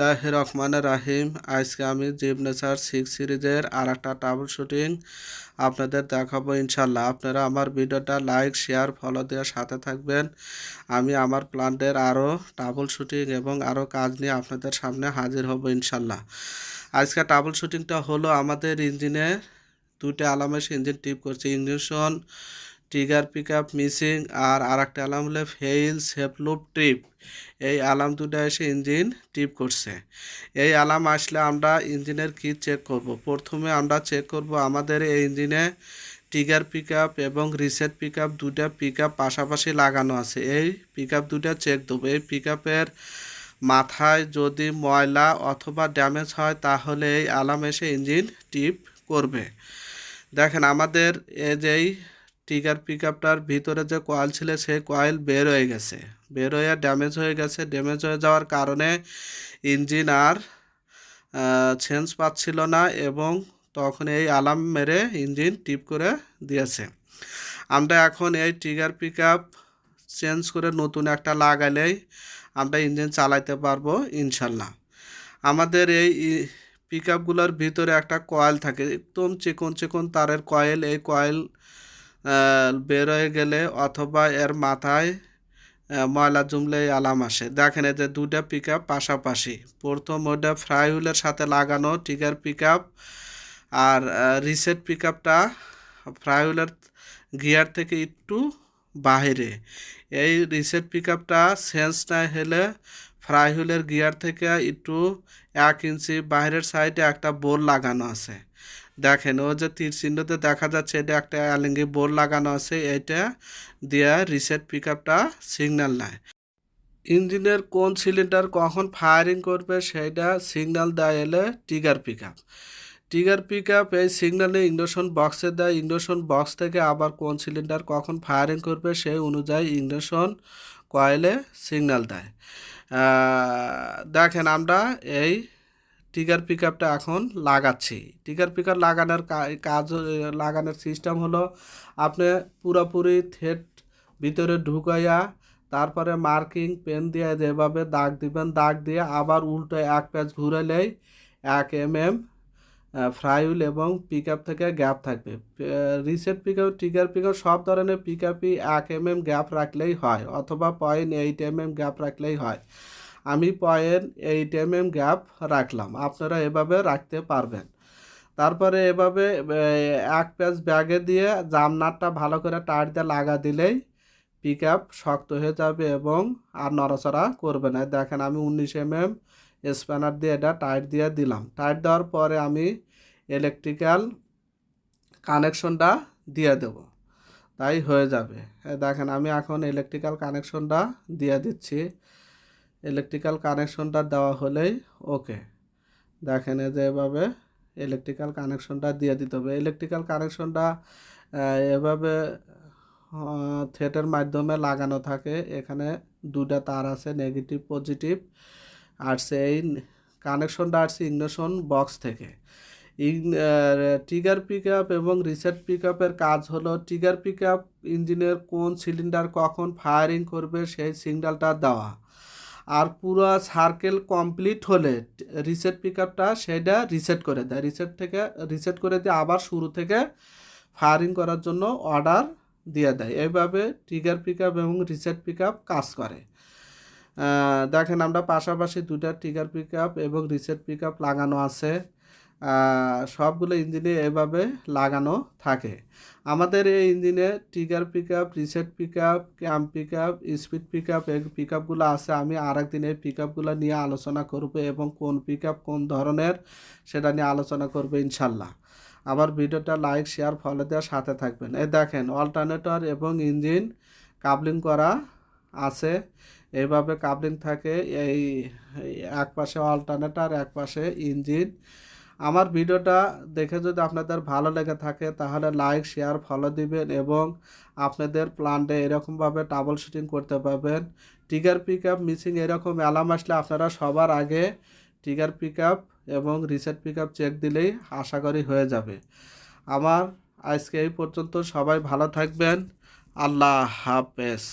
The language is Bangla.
রহমানের রাহিম। আজকে আমি জিপ নেচার 6 সিরিজের আর একটা ট্রাবল শুটিং আপনাদের দেখাবো ইনশাল্লাহ। আপনারা আমার ভিডিওটা লাইক শেয়ার ফলো দেওয়ার সাথে থাকবেন। আমি আমার প্ল্যান্টের আরও ট্রাবল শুটিং এবং আরও কাজ নিয়ে আপনাদের সামনে হাজির হব ইনশাল্লাহ। আজকে ট্রাবল শুটিংটা হলো আমাদের ইঞ্জিনে দুইটা আলামের ইঞ্জিন টিপ করছে, ignition trigger pick up missing, আর একটা অ্যালার্ম হলে ফেইল সেফ লুপ ট্রিপ। এই অ্যালার্ম দুটো এসে ইঞ্জিন ট্রিপ করছে। এই অ্যালার্ম আসলে আমরা ইঞ্জিনের কি চেক করব। প্রথমে আমরা চেক করব আমাদের এই ইঞ্জিনে ট্রিগার পিক আপ এবং রিসেট পিক আপ দুটা পিক আপ পাশাপাশি লাগানো আছে। এই পিক আপ দুটা চেক দেবো। এই পিক আপের মাথায় যদি ময়লা অথবা ড্যামেজ হয় তাহলে এই অ্যালার্ম এসে ইঞ্জিন ট্রিপ করবে। দেখেন আমাদের এই যেই ট্রিগার পিক আপটার ভিতরে যে কয়েল ছিল সেই কয়েল বের হয়ে গেছে, বের হয়ে ড্যামেজ হয়ে গেছে। ড্যামেজ হয়ে যাওয়ার কারণে ইঞ্জিন আর চেঞ্জ পাচ্ছিল না এবং তখন এই অ্যালার্ম মেরে ইঞ্জিন টিপ করে দিয়েছে। আমরা এখন এই ট্রিগার পিক আপ চেঞ্জ করে নতুন একটা লাগালেই আমরা ইঞ্জিন চালাইতে পারবো ইনশাল্লাহ। আমাদের এই পিক আপগুলোর ভিতরে একটা কয়েল থাকে, একদম চিকন চিকন তারের কয়েল। এই কয়েল বের হয়ে গেলে অথবা এর মাথায় ময়লা জমলে অ্যালার্ম আসে। দেখেন এই যে দুটা পিক আপ পাশাপাশি, প্রথম ওটা ফ্লাই হুইলের সাথে লাগানো ট্রিগার পিক আপ, আর রিসেট পিক আপটা ফ্লাই হুইলের গিয়ার থেকে একটু বাহিরে। এই রিসেট পিক আপটা চেঞ্জ না হলে ফ্লাই হুইলের গিয়ার থেকে একটু 1 ইঞ্চি বাইরের সাইডে একটা বোর লাগানো আছে। দেখেন ও যে তীর চিহ্নতে দেখা যাচ্ছে এটা একটা অ্যালিঙ্গি বোর্ড লাগানো আছে। এটা দিয়ে রিসেট পিক আপটা সিগন্যাল নেয়। ইঞ্জিনের কোন সিলিন্ডার কখন ফায়ারিং করবে সেইটা সিগন্যাল দেয় এলে trigger pick up. Trigger pick up এই সিগন্যালে ইগনিশন বক্সে দেয়। ইগনিশন বক্স থেকে আবার কোন সিলিন্ডার কখন ফায়ারিং করবে সেই অনুযায়ী ইগনিশন কয়েলে সিগন্যাল দেয়। দেখেন আমরা এই ট্রিগার পিক আপটা এখন লাগাচ্ছি। ট্রিগার পিক আপ লাগানোর সিস্টেম হলো আপনি পুরোপুরি থ্রেড ভিতরে ঢুকাইয়া তারপরে মার্কিং পেন দিয়ে যেভাবে দাগ দিবেন, দাগ দিয়ে আবার উল্টো এক প্যাচ ঘুরালেই 1 mm ফ্লাই হুইল এবং পিক আপ থেকে গ্যাপ থাকবে। Reset pick up trigger pick up সব ধরনের পিক আপই 1 mm গ্যাপ রাখলেই হয় অথবা 0.8 mm গ্যাপ রাখলেই হয়। আমি 0.8 mm গ্যাপ রাখলাম, আপনারা এভাবে রাখতে পারবেন। তারপরে এভাবে এক প্যাচ ব্যাগে দিয়ে জামনাটটা ভালো করে টাইট দিয়ে লাগা দিলেই পিক আপ শক্ত হয়ে যাবে এবং আর নড়াচড়া করবে না। দেখেন আমি 19 mm স্প্যানার দিয়ে এটা টাইট দিয়ে দিলাম। টাইট দেওয়ার পরে আমি ইলেকট্রিক্যাল কানেকশনটা দিয়ে দেব, তাই হয়ে যাবে। দেখেন আমি এখন ইলেকট্রিক্যাল কানেকশনটা দিয়ে দিচ্ছি। ইলেকট্রিক্যাল কানেকশনটা দেওয়া হলেই ওকে। দেখেন এই যে এভাবে ইলেকট্রিক্যাল কানেকশনটা দিয়ে দিতে হবে। ইলেকট্রিক্যাল কানেকশনটা এভাবে থ্রেডের মাধ্যমে লাগানো থাকে। এখানে দুটা তার আছে, নেগেটিভ পজিটিভ, আর সেই কানেকশনটা আসছে ইগনিশন বক্স থেকে। ট্রিগার পিক আপ এবং রিসেট পিক আপের কাজ হলো ট্রিগার পিক আপ ইঞ্জিনের কোন সিলিন্ডার কখন ফায়ারিং করবে সেই সিগন্যালটা দেওয়া, আর পুরো সার্কেল কমপ্লিট হলে রিসেট পিক আপটা সেটা রিসেট করে দেয়। রিসেট করে দিয়ে আবার শুরু থেকে ফায়ারিং করার জন্য অর্ডার দিয়ে দেয়। এইভাবে ট্রিগার পিক আপ এবং রিসেট পিক আপ কাজ করে। দেখেন আমরা পাশাপাশি দুটা ট্রিগার পিক আপ এবং রিসেট পিক আপ লাগানো আছে। সবগুলো ইঞ্জিনে এভাবে লাগানো থাকে। আমাদের এই ইঞ্জিনে trigger pick up, reset pick up, camp pick up, speed pick up এই পিক আপগুলো আছে। আমি আরেকদিন এই পিক আপগুলো নিয়ে আলোচনা করব এবং কোন পিক আপ কোন ধরনের সেটা নিয়ে আলোচনা করব ইনশাল্লাহ। আবার ভিডিওটা লাইক শেয়ার ফলো দেওয়ার সাথে থাকবেন। এই দেখেন অল্টারনেটর এবং ইঞ্জিন কাবলিং করা আছে। এইভাবে কাবলিং থাকে, এই এক পাশে অল্টারনেটর এক পাশে ইঞ্জিন। আমার ভিডিওটা দেখে যদি আপনাদের ভালো লেগে থাকে তাহলে লাইক শেয়ার ফলো দিবেন এবং আপনাদের প্ল্যান্টে এরকমভাবে ট্রাবল শুটিং করতে পারবেন। ট্রিগার পিক আপ মিসিং এরকম অ্যালার্ম আসলে আপনারা সবার আগে ট্রিগার পিক আপ এবং রিসেট পিক আপ চেক দিলেই আশা করি হয়ে যাবে। আমার আজকে এই পর্যন্ত, সবাই ভালো থাকবেন। আল্লাহ হাফেজ।